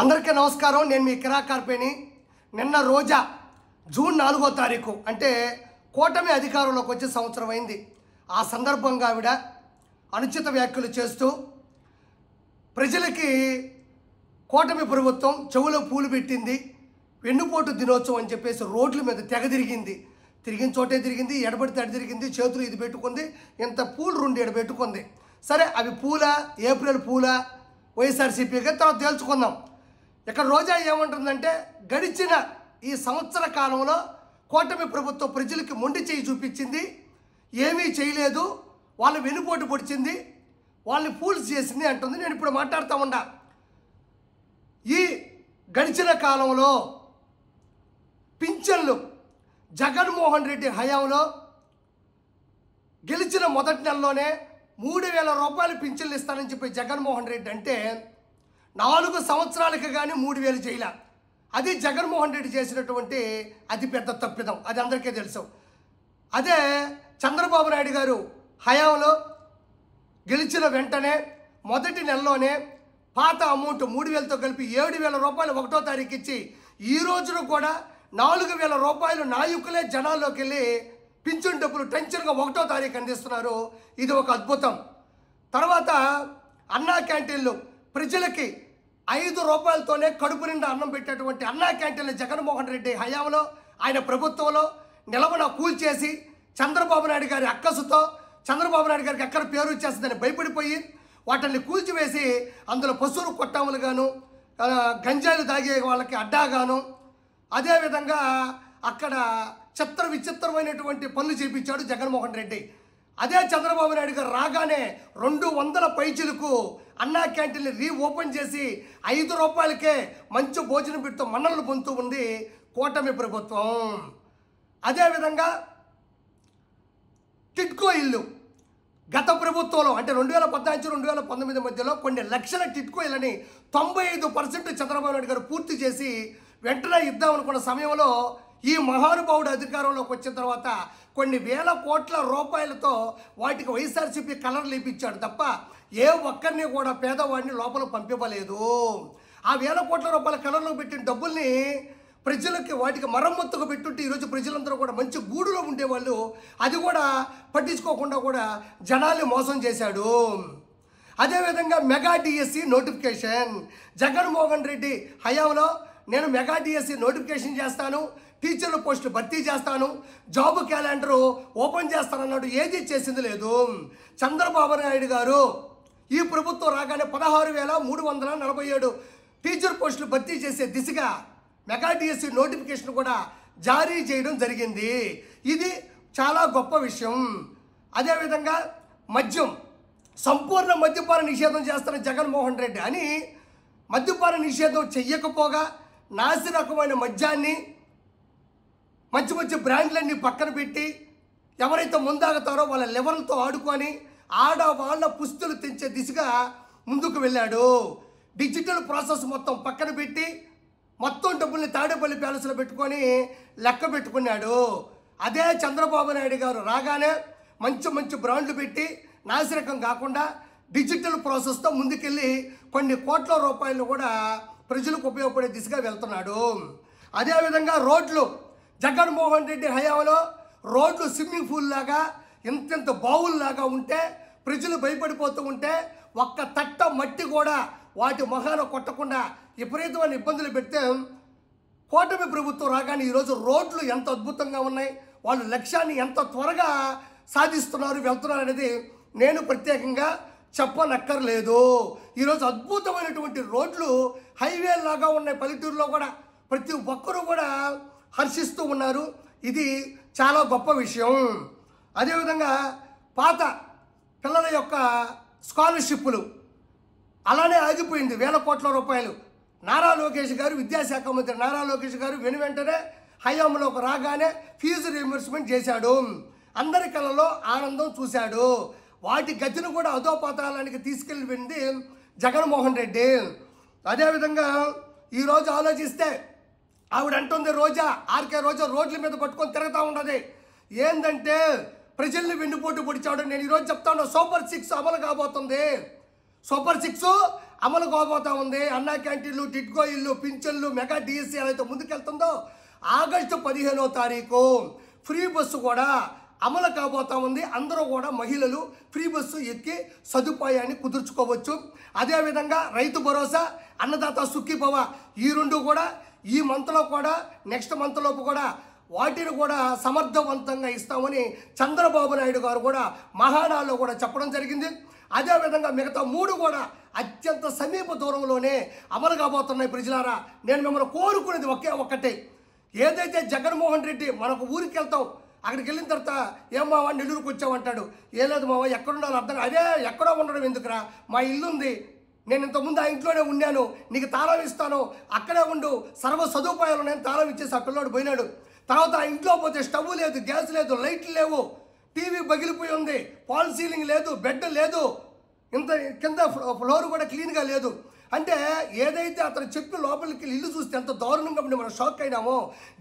అందరికీ నమస్కారం. నేను మీ కిరాకార్పేని. నిన్న రోజా జూన్ 4వ తారీఖు అంటే కూటమి అధికారంలోకి వచ్చే సంవత్సరం అయింది. ఆ సందర్భంగా ఆవిడ అనుచిత వ్యాఖ్యలు చేస్తూ ప్రజలకి కూటమి ప్రభుత్వం చెవులో పూలు పెట్టింది, వెన్నుపోటు దినోత్సవం అని చెప్పేసి రోడ్ల మీద తెగ తిరిగింది. తిరిగిన చోటే తిరిగింది, ఎడబడితే అడి తిరిగింది, చేతులు ఇది పెట్టుకుంది, ఇంత పూలు 2 ఎడ పెట్టుకుంది. సరే, అవి పూల ఏప్రిల్ పూల వైఎస్ఆర్సీపీగా తర్వాత తేల్చుకుందాం. ఇక్కడ రోజా ఏమంటుందంటే, గడిచిన ఈ సంవత్సర కాలంలో కూటమి ప్రభుత్వం ప్రజలకి మొండి చేయి చూపించింది, ఏమీ చేయలేదు, వాళ్ళు వెనుపోటు పొడిచింది, వాళ్ళని ఫూల్స్ చేసింది అంటుంది. నేను ఇప్పుడు మాట్లాడుతూ ఉన్నా. ఈ గడిచిన కాలంలో పింఛన్లు జగన్మోహన్ రెడ్డి హయాంలో గెలిచిన మొదటి నెలలోనే 3,000 రూపాయలు పింఛన్లు ఇస్తానని చెప్పి జగన్మోహన్ రెడ్డి అంటే 4 సంవత్సరాలకు కానీ 3,000 చేయాల. అది జగన్మోహన్ రెడ్డి చేసినటువంటి అతిపెద్ద తప్పిదం, అది అందరికీ తెలుసు. అదే చంద్రబాబు నాయుడు గారు హయాంలో గెలిచిన వెంటనే మొదటి నెలలోనే పాత అమౌంట్ 3,000తో కలిపి 7,000 రూపాయలు 1వ తారీఖు ఇచ్చి ఈ రోజున కూడా 4,000 రూపాయలు నాయకులే జనాల్లోకి వెళ్ళి పింఛన్ డబ్బులు టెన్షన్గా 1వ తారీఖు అందిస్తున్నారు. ఇది ఒక అద్భుతం. తర్వాత అన్నా క్యాంటీన్లు ప్రజలకి 5 రూపాయలతోనే కడుపు నిండా అన్నం పెట్టేటువంటి అన్నా క్యాంటీన్లు జగన్మోహన్ రెడ్డి హయాంలో ఆయన ప్రభుత్వంలో నిలవన కూల్చేసి చంద్రబాబు నాయుడు గారి అక్కసుతో చంద్రబాబు నాయుడు గారికి ఎక్కడ పేరు వచ్చేస్తుందని భయపడిపోయి వాటిని కూల్చివేసి అందులో పశువులు కొట్టాములుగాను గంజాయిలు తాగే వాళ్ళకి అడ్డాగాను అదేవిధంగా అక్కడ చిత్ర విచిత్రమైనటువంటి పనులు చేయించాడు జగన్మోహన్ రెడ్డి. అదే చంద్రబాబు నాయుడు గారు రాగానే 200 పైచీలకు అన్నా క్యాంటీన్ని రీఓపెన్ చేసి 5 రూపాయలకే మంచి భోజనం పెడుతూ మన్నలు పొందుతూ ఉంది కూటమి ప్రభుత్వం. అదేవిధంగా టిట్కో ఇల్లు గత ప్రభుత్వంలో అంటే 2014-2019 మధ్యలో కొన్ని లక్షల టిట్కో ఇళ్ళని 95% చంద్రబాబు నాయుడు గారు పూర్తి చేసి వెంటనే ఇద్దాం అనుకున్న సమయంలో ఈ మహానుభావుడు అధికారంలోకి వచ్చిన తర్వాత కొన్ని వేల కోట్ల రూపాయలతో వాటికి వైఎస్ఆర్సీపీ కలర్లు ఇప్పించాడు తప్ప ఏ ఒక్కరిని కూడా పేదవాడిని లోపల పంపివ్వలేదు. ఆ వేల కోట్ల రూపాయల కలర్లో పెట్టిన డబ్బుల్ని ప్రజలకి వాటికి మరమ్మతుగా పెట్టుంటే ఈరోజు ప్రజలందరూ కూడా మంచి గూడులో ఉండేవాళ్ళు. అది కూడా పట్టించుకోకుండా కూడా జనాల్ని మోసం చేశాడు. అదేవిధంగా mega DSC notification Jaganmohan Reddy హయాంలో నేను మెగా డిఎస్సి నోటిఫికేషన్ చేస్తాను, టీచర్ల పోస్టులు భర్తీ చేస్తాను, జాబ్ క్యాలెండరు ఓపెన్ చేస్తానన్నాడు. ఏది చేసింది లేదు. చంద్రబాబు నాయుడు గారు ఈ ప్రభుత్వం రాగానే 16,347 టీచర్ పోస్టులు భర్తీ చేసే దిశగా మెగా డిఎస్సి నోటిఫికేషన్ కూడా జారీ చేయడం జరిగింది. ఇది చాలా గొప్ప విషయం. అదేవిధంగా మద్యం సంపూర్ణ మద్యపాన నిషేధం చేస్తున్న జగన్మోహన్ రెడ్డి అని మద్యపాన నిషేధం చెయ్యకపోగా నాసి రకమైన మద్యాన్ని మంచి మంచి బ్రాండ్లన్నీ పక్కన పెట్టి ఎవరైతే ముందాగుతారో వాళ్ళ లెవెల్తో ఆడుకొని ఆడవాళ్ళ పుస్తులు తెంచే దిశగా ముందుకు వెళ్ళాడు. డిజిటల్ ప్రాసెస్ మొత్తం పక్కన పెట్టి మొత్తం డబ్బుల్ని తాడేపల్లి ప్యాలెస్లో పెట్టుకొని లెక్క పెట్టుకున్నాడు. అదే చంద్రబాబు నాయుడు గారు రాగానే మంచి మంచి బ్రాండ్లు పెట్టి నాసిరకం కాకుండా డిజిటల్ ప్రాసెస్తో ముందుకెళ్ళి కొన్ని కోట్ల రూపాయలు కూడా ప్రజలకు ఉపయోగపడే దిశగా వెళ్తున్నాడు. అదేవిధంగా రోడ్లు జగన్మోహన్ రెడ్డి హయాంలో రోడ్లు స్విమ్మింగ్ పూల్ లాగా ఇంత బావుల్లాగా ఉంటే ప్రజలు భయపడిపోతూ ఉంటే ఒక్క తట్ట మట్టి కూడా వాటి మొహాన కొట్టకుండా విపరీతమైన ఇబ్బందులు పెడితే కూటమి ప్రభుత్వం రాగానే ఈరోజు రోడ్లు ఎంత అద్భుతంగా ఉన్నాయి, వాళ్ళు లక్ష్యాన్ని ఎంత త్వరగా సాధిస్తున్నారు వెళ్తున్నారు అనేది నేను ప్రత్యేకంగా చెప్పనక్కర్లేదు. ఈరోజు అద్భుతమైనటువంటి రోడ్లు హైవే లాగా ఉన్నాయి. పల్లెటూరులో కూడా ప్రతి ఒక్కరూ కూడా హర్షిస్తూ ఉన్నారు. ఇది చాలా గొప్ప విషయం. అదేవిధంగా పాత పిల్లల యొక్క స్కాలర్షిప్లు అలానే ఆగిపోయింది. వేల కోట్ల రూపాయలు నారా లోకేష్ గారు విద్యాశాఖ మంత్రి నారా లోకేష్ గారు వెంటనే హయాంలోకి రాగానే ఫీజు రీయింబర్స్మెంట్ చేశాడు. అందరి కళ్ళలో ఆనందం చూశాడు. వాటి గతిని కూడా అధోపాతాళానికి తీసుకెళ్ళింది జగన్మోహన్ రెడ్డి. అదేవిధంగా ఈరోజు ఆలోచిస్తే ఆవిడ అంటుంది రోజా ఆర్కే రోజా రోడ్ల మీద పట్టుకొని తిరుగుతూ ఉన్నది. ఏంటంటే ప్రజల్ని వెన్నుపోటు పొడిచాడు. నేను ఈరోజు చెప్తాను, సూపర్ 6 అమలు కాబోతుంది. సూపర్ 6 అమలు కాబోతా ఉంది. అన్నా క్యాంటీన్లు, టిడ్కో ఇల్లు, పింఛన్లు, మెగా డిఎస్సీ అయితే ముందుకెళ్తుందో ఆగస్టు 15వ తారీఖు ఫ్రీ బస్సు కూడా అమలు కాబోతా ఉంది. అందరూ కూడా మహిళలు ఫ్రీ బస్సు ఎక్కి సదుపాయాన్ని కుదుర్చుకోవచ్చు. అదేవిధంగా రైతు భరోసా, అన్నదాత సుఖీభవ ఈ రెండు కూడా ఈ మంత్లో కూడా నెక్స్ట్ మంత్లోపు కూడా వాటిని కూడా సమర్థవంతంగా ఇస్తామని చంద్రబాబు నాయుడు గారు కూడా మహానాడులో కూడా చెప్పడం జరిగింది. అదేవిధంగా మిగతా 3 కూడా అత్యంత సమీప దూరంలోనే అమలు కాబోతున్నాయి. ప్రజలారా, నేను మిమ్మల్ని కోరుకునేది ఒక్కటే, ఏదైతే జగన్మోహన్ రెడ్డి మనకు ఊరికి వెళ్తాం, అక్కడికి వెళ్ళిన తర్వాత ఏం మావా నెల్లూరుకు వచ్చామంటాడు. ఏ లేదు మావా, ఎక్కడుండాలో అర్థం, అదే ఎక్కడో ఉండడం ఎందుకురా, మా ఇల్లు ఉంది, నేను ఇంతకుముందు ఆ ఇంట్లోనే ఉన్నాను, నీకు తాళం ఇస్తాను, అక్కడే ఉండు, సర్వ సదుపాయాలు నేను తాళం ఇచ్చేసి ఆ పిల్లోడు పోయినాడు. తర్వాత ఆ ఇంట్లో పోతే స్టవ్ లేదు, గ్యాస్ లేదు, లైట్లు లేవు, టీవీ పగిలిపోయి ఉంది, ఫాల్ సీలింగ్ లేదు, బెడ్ లేదు, ఇంత కింద ఫ్లోర్ కూడా క్లీన్గా లేదు. అంటే ఏదైతే అతను చెప్పి లోపలికి ఇల్లు చూస్తే ఎంత దారుణంగా మనం షాక్ అయినామో,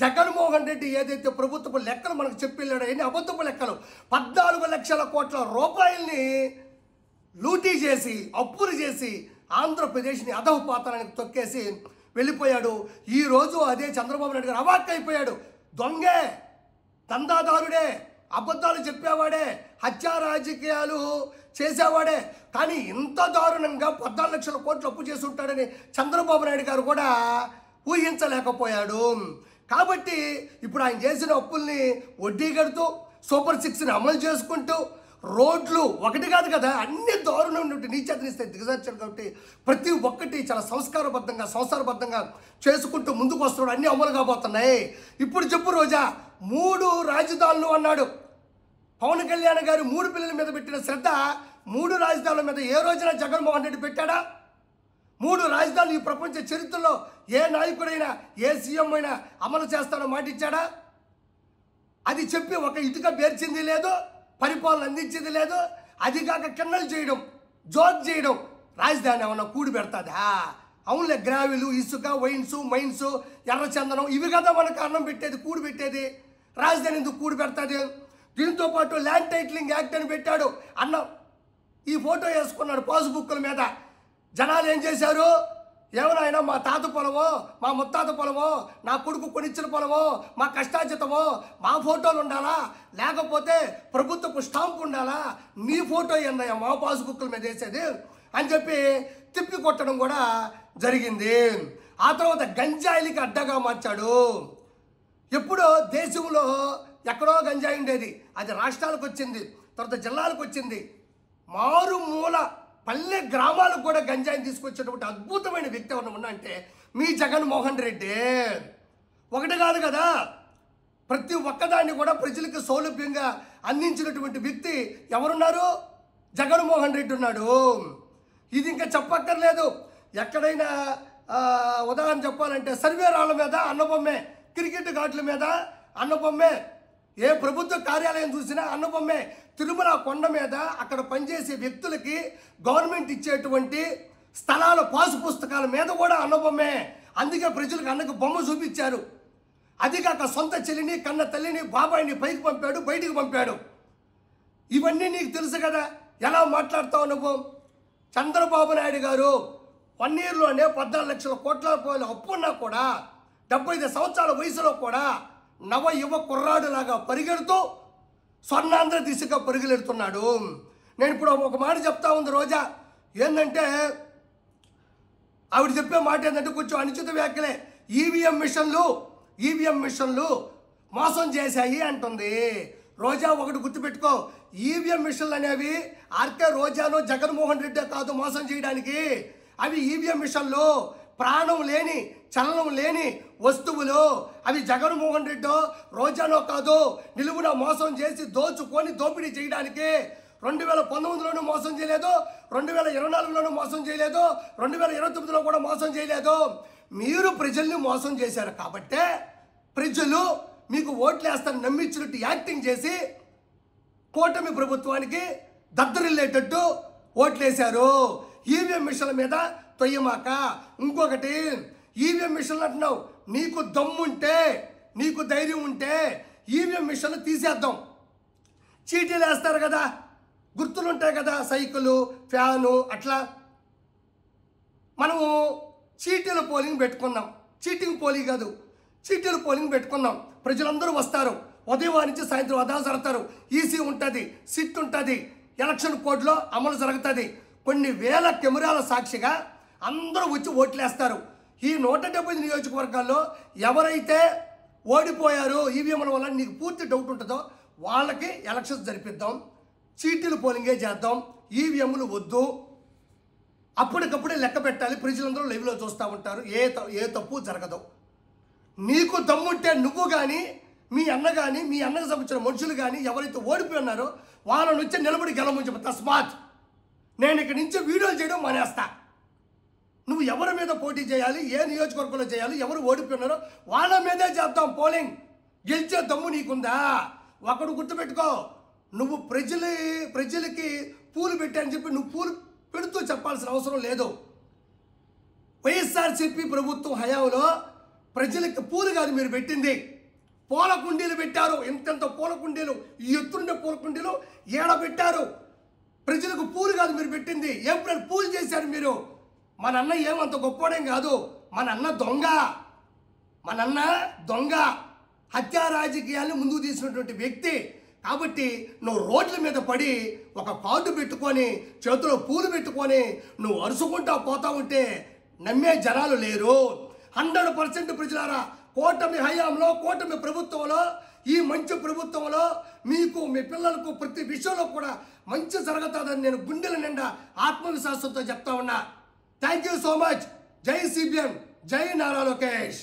జగన్మోహన్ రెడ్డి ఏదైతే ప్రభుత్వపు లెక్కలు మనకు చెప్పి వెళ్ళాడో, ఎన్ని అబద్ధపు లెక్కలు, 14 లక్షల కోట్ల రూపాయల్ని లూటీ చేసి అప్పులు చేసి ఆంధ్రప్రదేశ్ని అధఃపాతానికి తొక్కేసి వెళ్ళిపోయాడు. ఈరోజు అదే చంద్రబాబు నాయుడు గారు అవాక్కైపోయాడు. దొంగే, దందాదారుడే, అబద్ధాలు చెప్పేవాడే, హత్యా రాజకీయాలు చేసేవాడే, కానీ ఇంత దారుణంగా 14 లక్షల కోట్లు అప్పు చేసి ఉంటాడని చంద్రబాబు నాయుడు గారు కూడా ఊహించలేకపోయాడు. కాబట్టి ఇప్పుడు ఆయన చేసిన అప్పుల్ని వడ్డీ కడుతూ సూపర్ 6ని అమలు చేసుకుంటూ రోడ్లు ఒకటి కాదు కదా, అన్ని దారుణమైనటువంటి నీచేతనిస్తే దిగజార్చారు. కాబట్టి ప్రతి ఒక్కటి చాలా సంస్కారబద్ధంగా చేసుకుంటూ ముందుకు వస్తున్నాడు. అన్నీ అమలు కాబోతున్నాయి. ఇప్పుడు చెప్పు రోజా, 3 రాజధానులు అన్నాడు. పవన్ కళ్యాణ్ గారు 3 పిల్లల మీద పెట్టిన శ్రద్ధ 3 రాజధానుల మీద ఏ రోజున జగన్మోహన్ రెడ్డి పెట్టాడా? 3 రాజధానులు ఈ ప్రపంచ చరిత్రలో ఏ నాయకుడైనా, ఏ సీఎం అయినా అమలు చేస్తాడో మాట ఇచ్చాడా? అది చెప్పి ఒక ఇటుక పేర్చింది లేదు, పరిపాలన అందించింది లేదు. అది కాక కిన్నలు చేయడం, జోక్ చేయడం, రాజధాని ఏమన్నా కూడి పెడతాదా? అవునులే, గ్రావిలు, ఇసుక, వైన్స్, మైన్స్, ఎర్రచందనం ఇవి కదా మనకు అన్నం పెట్టేది, కూడి పెట్టేది. రాజధాని ఎందుకు కూడి పెడతాది? దీంతో పాటు ల్యాండ్ టైటిలింగ్ యాక్ట్ అని పెట్టాడు. అన్నం ఈ ఫోటో వేసుకున్నాడు పాస్బుక్ల మీద. జనాలు ఏం చేశారు? ఏమన్నా మా తాత పొలమో, మా ముత్తాత పొలమో, నా కొడుకు కొనిచ్చిన పొలమో, మా కష్టార్జితమో మా ఫోటోలు ఉండాలా, లేకపోతే ప్రభుత్వపు స్టాంప్ ఉండాలా, నీ ఫోటో ఏందయ్యా మా పాస్బుక్ల మీద వేసేది అని చెప్పి తిప్పి కొట్టడం కూడా జరిగింది. ఆ తర్వాత గంజాయిలకి అడ్డగా మార్చాడు. ఎప్పుడో దేశంలో ఎక్కడో గంజాయి ఉండేది, అది రాష్ట్రాలకు వచ్చింది, తర్వాత జిల్లాలకు వచ్చింది, మారుమూల పల్లె గ్రామాలకు కూడా గంజాయిని తీసుకొచ్చేటువంటి అద్భుతమైన వ్యక్తి ఎవరన్నా అంటే మీ జగన్మోహన్ రెడ్డి. ఒకటి కాదు కదా, ప్రతి ఒక్కదాన్ని కూడా ప్రజలకు సౌలభ్యంగా అందించినటువంటి వ్యక్తి ఎవరున్నారు? జగన్మోహన్ రెడ్డి ఉన్నాడు. ఇది ఇంకా చెప్పక్కర్లేదు. ఎక్కడైనా ఉదాహరణ చెప్పాలంటే సర్వే రాళ్ళ మీద అన్నబొమ్మే, క్రికెట్ ఘాట్ల మీద అన్నబొమ్మే, ఏ ప్రభుత్వ కార్యాలయం చూసినా అన్నబొమ్మే, తిరుమల కొండ మీద అక్కడ పనిచేసే వ్యక్తులకి గవర్నమెంట్ ఇచ్చేటువంటి స్థలాల పాసు పుస్తకాల మీద కూడా అన్నబొమ్మే. అందుకే ప్రజలకు అన్నకు బొమ్మ చూపించారు. అది కాక సొంత చెల్లిని, కన్న తల్లిని, బాబాయిని పైకి పంపాడు, బయటికి పంపాడు. ఇవన్నీ నీకు తెలుసు కదా. ఎలా మాట్లాడుతావు నువ్వు? చంద్రబాబు నాయుడు గారు 1 ఇయర్లోనే 14 లక్షల కోట్ల రూపాయలు అప్పు ఉన్నా కూడా 75 సంవత్సరాల వయసులో కూడా నవ యువ కుర్రాడులాగా పరిగెడుతూ స్వర్ణాంధ్ర దిశగా పరుగులెడుతున్నాడు. నేను ఇప్పుడు ఒక మాట చెప్తా ఉంది రోజా, ఏంటంటే ఆవిడ చెప్పే మాట ఏంటంటే కొంచెం అనుచిత వ్యాఖ్యలే. ఈవీఎం మిషన్లు మోసం చేశాయి అంటుంది రోజా. ఒకటి గుర్తుపెట్టుకో, ఈవీఎం మిషన్లు అనేవి ఆర్కే రోజాను జగన్మోహన్ రెడ్డి కాదు మోసం చేయడానికి. అవి ఈవీఎం మిషన్లు ప్రాణం లేని, చలనం లేని వస్తువులు. అవి జగన్మోహన్ రెడ్డి రోజానో కాదు నిలువున మోసం చేసి దోచుకొని దోపిడీ చేయడానికి. 2019లోనూ మోసం చేయలేదు, 2024లోనూ మోసం చేయలేదు, 2029లో కూడా మోసం చేయలేదు. మీరు ప్రజల్ని మోసం చేశారు కాబట్టే ప్రజలు మీకు ఓట్లేస్తారని నమ్మించినట్టు యాక్టింగ్ చేసి కూటమి ప్రభుత్వానికి దద్దరిల్లేటట్టు ఓట్లేశారు. ఈవీఎం మిషన్ల మీద తొయ్యమాక. ఇంకొకటి, ఈవీఎం మిషన్లు అంటున్నావు, నీకు దమ్ముంటే, నీకు ధైర్యం ఉంటే ఈవీఎం మిషన్లు తీసేద్దాం. చీటీలు వేస్తారు కదా, గుర్తులు ఉంటాయి కదా, సైకిలు, ఫ్యాను, అట్లా మనము చీటీల పోలింగ్ పెట్టుకున్నాం. చీటింగ్ పోలింగ్ కాదు, చీటీల పోలింగ్ పెట్టుకున్నాం. ప్రజలందరూ వస్తారు, ఉదయం నుంచి సాయంత్రం అదా జరుగుతారు. ఈసీ ఉంటుంది, సిట్ ఉంటుంది, ఎలక్షన్ కోడ్లో అమలు జరుగుతుంది. కొన్ని వేల కెమెరాల సాక్షిగా అందరూ వచ్చి ఓట్లేస్తారు. ఈ 175 నియోజకవర్గాల్లో ఎవరైతే ఓడిపోయారో ఈవీఎంల వల్ల నీకు పూర్తి డౌట్ ఉంటుందో వాళ్ళకి ఎలక్షన్స్ జరిపిద్దాం, చీటీల పోలింగే చేద్దాం, ఈవీఎంలు వద్దు, అప్పటికప్పుడే లెక్క పెట్టాలి. ప్రజలందరూ లైవ్లో చూస్తూ ఉంటారు, ఏ తప్పు జరగదు. నీకు దమ్ముంటే నువ్వు కానీ మీ అన్న కానీ మీ అన్నకు సంబంధించిన మనుషులు కానీ ఎవరైతే ఓడిపోయి ఉన్నారో వాళ్ళ నుంచి నిలబడి గెలవమని చెప్పి తస్మాత్ నేను ఇక్కడి నుంచి వీడియోలు చేయడం మానేస్తా. నువ్వు ఎవరి మీద పోటీ చేయాలి, ఏ నియోజకవర్గంలో చేయాలి, ఎవరు ఓడిపోయినారో వాళ్ళ మీదే చేద్దాం పోలింగ్. గెలిచే దమ్ము నీకుందా? ఒకడు గుర్తుపెట్టుకో, నువ్వు ప్రజలకి పూలు పెట్టని చెప్పి నువ్వు పూలు పెడుతూ చెప్పాల్సిన అవసరం లేదు. వైఎస్ఆర్సీపీ ప్రభుత్వం హయాంలో ప్రజలకి పూలు కాదు మీరు పెట్టింది, పూల కుండీలు పెట్టారు. ఎంతెంత పూల కుండీలు, ఈ ఎత్తుండే పూల కుండీలు ఏడ పెట్టారు. ప్రజలకు పూలు కాదు మీరు పెట్టింది, ఏప్రిల్ పూలు చేశారు మీరు. మన అన్న ఏమంత గొప్పవాడేం కాదు, మన అన్న దొంగ, హత్యా రాజకీయాలను ముందుకు తీసినటువంటి వ్యక్తి. కాబట్టి నువ్వు రోడ్ల మీద పడి ఒక కార్డు పెట్టుకొని చేతిలో పూలు పెట్టుకొని నువ్వు అరుచుకుంటా పోతా ఉంటే నమ్మే జనాలు లేరు. 100% ప్రజలారా, కూటమి హయాంలో, కూటమి ప్రభుత్వంలో, ఈ మంచి ప్రభుత్వంలో మీకు మీ పిల్లలకు ప్రతి విషయంలో కూడా మంచి జరుగుతుందని నేను గుండెల నిండా ఆత్మవిశ్వాసంతో చెప్తా ఉన్నా. Thank you so much. జై సిబిఎన్, జై నారా లోకేష్.